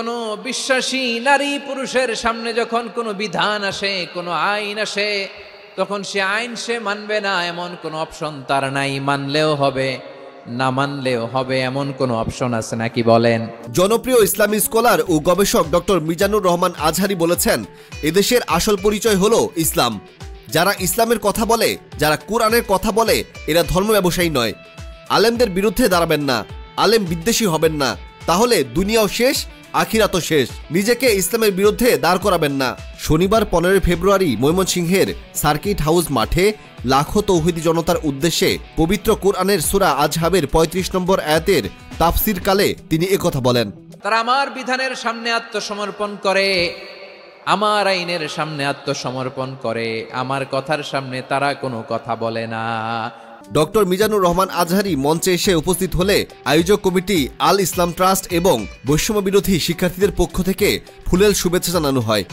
কোনো বিশ্বাসী নারী পুরুষের সামনে যখন কোনো বিধান আসে, কোনো আইন আসে, তখন সে আইন সে মানবে না এমন কোনো অপশন তার নাই। মানলেও হবে, না মানলেও হবে, এমন কোনো অপশন আছে নাকি বলেন? জনপ্রিয় ইসলামী স্কলার ও গবেষক ডক্টর মিজানুর রহমান আজহারি বলেছেন, এদেশের আসল পরিচয় হলো ইসলাম। যারা ইসলামের কথা বলে, যারা কোরআনের কথা বলে, এরা ধর্ম ব্যবসায়ী নয়। আলেমদের বিরুদ্ধে দাঁড়াবেন না, আলেম বিদ্বেষী হবেন না, তাহলে দুনিয়াও শেষ, আখিরাতও শেষ। নিজেকে ইসলামের বিরুদ্ধে দাঁড় করাবেন না। শনিবার 15 ফেব্রুয়ারি ময়মনসিংহের সার্কিট হাউস মাঠে লাখো তৌহিদি জনতার উদ্দেশ্যে পবিত্র কোরআনের সূরা আজহাবের 35 নম্বর আয়াতের তাফসির কালে তিনি একথা বলেন। তারা আমার বিধানের সামনে আত্মসমর্পণ করে, আমার আইনের সামনে আত্মসমর্পণ করে, আমার কথার সামনে তারা কোনো কথা বলে না। ডক্টর মিজানুর রহমান আজহারি মঞ্চে এসে উপস্থিত হলে আয়োজক কমিটি, আল ইসলাম ট্রাস্ট এবং বৈষম্য বিরোধী শিক্ষার্থীদের পক্ষ থেকে ফুলেল শুভেচ্ছা জানানো হয়।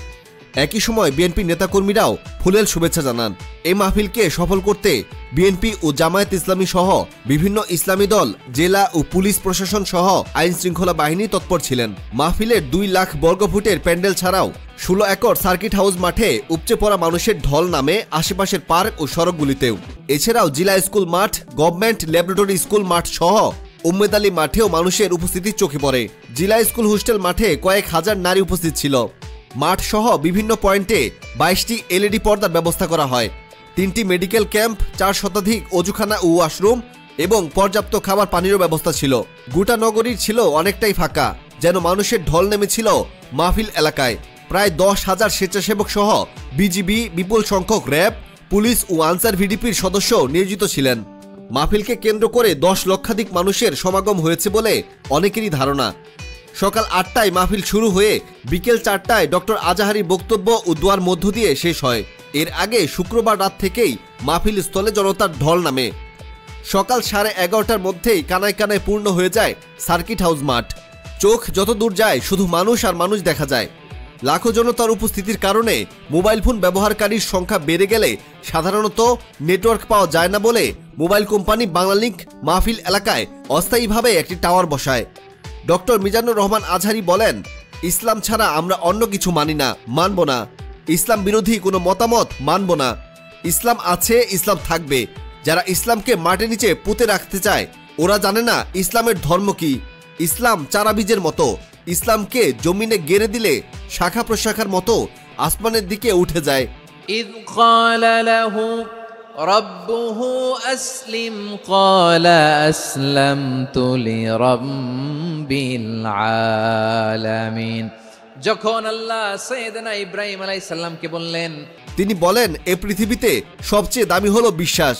একই সময় বিএনপি নেতাকর্মীরাও ফুলেল শুভেচ্ছা জানান। এই মাহফিলকে সফল করতে বিএনপি ও জামায়াত ইসলামী সহ বিভিন্ন ইসলামী দল, জেলা ও পুলিশ প্রশাসন সহ আইন শৃঙ্খলা বাহিনী তৎপর ছিলেন। মাহফিলের 2 লাখ বর্গফুটের প্যান্ডেল ছাড়াও 16 একর সার্কিট হাউস মাঠে উপচে পড়া মানুষের ঢল নামে আশেপাশের পার্ক ও সড়কগুলিতেও। এছাড়াও জিলা স্কুল মাঠ, গভর্নমেন্ট ল্যাবরেটরি স্কুল মাঠ সহ উম্মেদ আলী মাঠেও মানুষের উপস্থিতি চোখে পড়ে। জিলা স্কুল হোস্টেল মাঠে কয়েক হাজার নারী উপস্থিত ছিল। মাঠ সহ বিভিন্ন পয়েন্টে 22টি এলইডি পর্দার ব্যবস্থা করা হয়। 3টি মেডিকেল ক্যাম্প, 4 শতাধিক অজুখানা ও ওয়াশরুম এবং পর্যাপ্ত খাবার পানিরও ব্যবস্থা ছিল। গোটা নগরীর ছিল অনেকটাই ফাঁকা, যেন মানুষের ঢল নেমেছিল মাহফিল এলাকায়। প্রায় 10,000 স্বেচ্ছাসেবক সহ বিজিবি, বিপুল সংখ্যক র্যাব, পুলিশ ও আনসার ভিডিপির সদস্য নিয়োজিত ছিলেন। মাহফিলকে কেন্দ্র করে 10 লক্ষাধিক মানুষের সমাগম হয়েছে বলে অনেকেরই ধারণা। সকাল 8টায় মাহফিল শুরু হয়ে বিকেল 4টায় ডক্টর আজহারির বক্তব্য ও দোয়ার মধ্য দিয়ে শেষ হয়। এর আগে শুক্রবার রাত থেকেই মাহফিল স্থলে জনতার ঢল নামে। সকাল 11:30টার মধ্যেই কানায় কানায় পূর্ণ হয়ে যায় সার্কিট হাউস মাঠ। চোখ যত দূর যায় শুধু মানুষ আর মানুষ দেখা যায়। লাখো জনতার উপস্থিতির কারণে মোবাইল ফোন ব্যবহারকারীর সংখ্যা বেড়ে গেলে সাধারণত নেটওয়ার্ক পাওয়া যায় না বলে মোবাইল কোম্পানি বাংলালিংক মাহফিল এলাকায় অস্থায়ীভাবে একটি টাওয়ার বসায়। ডক্টর মিজানুর রহমান আজহারি বলেন, ইসলাম ছাড়া আমরা অন্য কিছু মানি না, মানব না। ইসলাম বিরোধী কোনো মতামত মানব না। ইসলাম আছে, ইসলাম থাকবে। যারা ইসলামকে মাটির নিচে পুঁতে রাখতে চায়, ওরা জানে না ইসলামের ধর্ম কি। ইসলাম চারা বীজের মতো, ইসলামকে জমিনে গেড়ে দিলে শাখা প্রশাখার মতো আসমানের দিকে উঠে যায়। ইয ক্বালা লাহু রাব্বুহু আসলিম ক্বালা আসলামতু লিরাব্বিল আলামিন। যখন আল্লাহ সাইয়েদনা ইব্রাহিম আলাইহিস সালামকে বললেন, তিনি বলেন, এই পৃথিবীতে সবচেয়ে দামি হলো বিশ্বাস।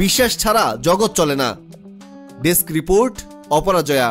বিশ্বাস ছাড়া জগৎ চলে না। Desk report, অপরাজয়া।